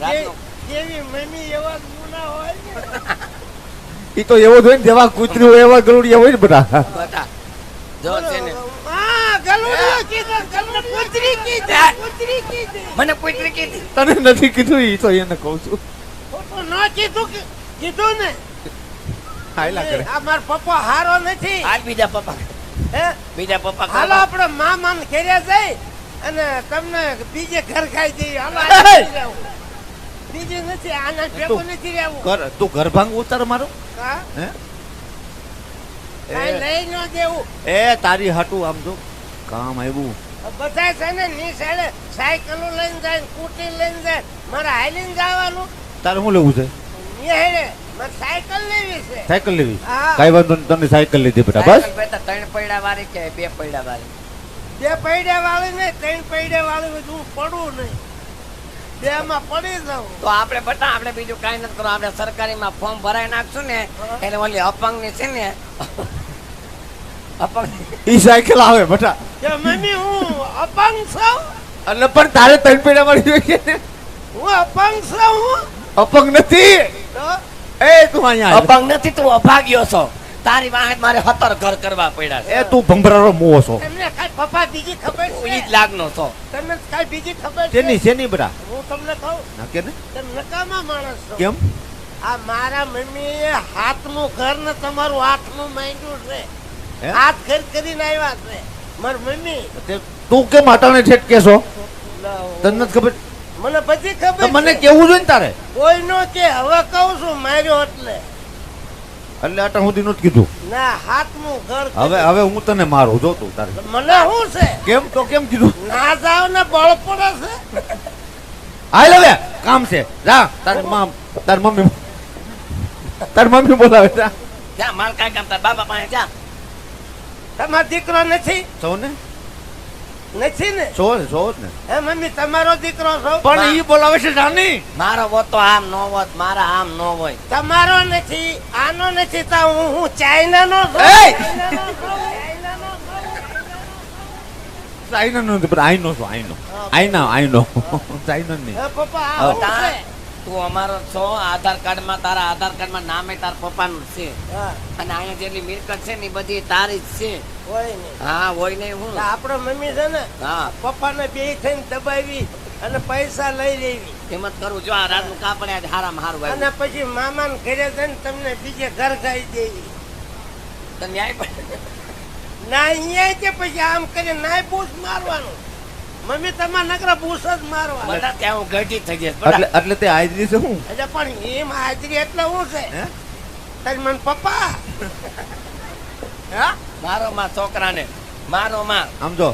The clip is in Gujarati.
કેવી મમ્મી એવા ગુના હોય ને ઈ તો એવો જ હોય ને જેવા કૂતરી હોય એવા ગલુડિયા હોય ને બધા બતા જો છે ને હા ગલુડિયો કીધું તમને કૂતરી કીધી મને પુત્રી કીધી તને નથી કીધું ઈ તો એને કહું છું ખોટું ન કીધું ને હાયલા કરે આ માર પપ્પા હારો નથી આજ બીજા પપ્પા હે બીજા પપ્પા હાલો આપણે મામાને ઘરે જઈ અને તમને બીજે ઘર ખાઈ જઈએ હાલો આજે નથી રહેવું. બીજે નથી આના ભેગું નથી રહેવું તું ઘર ભાંગ ઉતાર મારું હા હે કાંઈ લઈ ન દેવું એ તારી હાટું આમ જો કામ આવ્યું બધા છે ને નિશાળે સાયકલો લઈને જાય સ્કૂટી લઈને જાય મારે હાલીને જવાનું તારે શું લેવું છે નિહાળે મારે સાયકલ લેવી છે સાયકલ લેવી હા. કઈ વાંધો નહીં તને સાયકલ લીધી બેટા બસ બેટા 3 પૈડા વાળી કે 2 પૈડા વાળી 2 પૈડા વાળી નહીં 3 પૈડા વાળી હોય તો હું પડું નહીં 2 માં પડી જાઉં તો આપણે બટા આપણે બીજું કાંઈ નથી કરો આપણે સરકારીમાં ફોર્મ ભરાઈ નાખશું ને એટલે ઓલી અપંગની છે ને અપંગ ઈ સાયકલ આવે બેટા કે મમ્મી હું અપંગ છું એટલે પણ તારે ત્રણ પેડા મળી જોઈએ ને હું અપંગ છું હું અપંગ નથી તો એ તું અહીંયા આવ. અપંગ નથી તું અભાગ્યો છો તારી વાહે મારે 17 ઘર કરવા પડ્યા છે એ તું ભંભરારો મોવો છો તમને કાંઈ પપ્પા બીજી ખબર તું છે ઈ જ લાગનો છો તમને કાંઈ બીજી ખબર છે શેની શેની બેટા હું તમને કહું ના કે ને તમે નકામા માણસ છો કેમ આ મારા મમ્મીએ હાથનું ઘર ને તમારું હાથનું માંડ્યું છે હે? હાથ ઘર કરીને આવ્યા છે મારી મમ્મી તું કેમ અટાણે ઠેઠ કેસો તને નથી ખબર મને બધી ખબર તો મને છે. કેવું જોઈએ ને તારે કોઈ નો કે હવે કહું છું માર્યો એટલે એટલે અટા સુધી નથી કીધું ના હાથનું ઘર હવે હવે હું તને મારું જો તું તારે મને શું છે કેમ તો કેમ કીધું ના જાવ ને બળ પડે છે હાલ હવે કામ છે જા તારી મમ્મી બોલાવે જા જા માર કાંઈ કામ તાર બાબા પાસે જા તમારો દીકરો નથી છો ને નથી ને છો ને હે મમ્મી તમારો દીકરો છો પણ ઈ બોલાવે છે જાની મારો વોત તો આમ નો હોત મારા આમ નો હોય તમારો નથી આનો નથી તો હું ચાઇનાનો છું એય! ચાઇનાનો છું, ચાઇનાનો છું. ચાઇના નો નથી પણ આઈનો છો આઈનો ચાઇના નહીં હે પપ્પા આ હા. શું છે? તું અમારો છો આધાર કાર્ડમાં તારા આધાર કાર્ડમાં નામે તાર પપ્પાનું જ છે હા, અને અહીંયા જેટલી મિલકત છે ને ઈ બધી તારી જ છે હોય નહીં. હા હોય નહીં હું તો આપણો મમ્મી છે ને હા પપ્પાને બે થઈને દબાવી અને પૈસા લઈ લેવી એમ જ કરું જો આ રાતનું કાપડ આજે હારામાં હારું અને આવ્યું પછી મામાને ઘરે જઈને તમને બીજે ઘર ખાઈ દેવી તો ન્યાય પણ ના અહીંયા કે પછી આમ કરીને નાય બૂસ મારવાનું મમ્મી તમારા નકરા બૂસ જ મારવા બધા ત્યાં હું ગઢી થઈ જઈશ એટલે બધા એટલે તે હાજરી છે હું એટલે પણ એમ હાજરી એટલે શું છે હે તારી મને પપ્પા મારો માં છોકરાને મારો માં આમ જો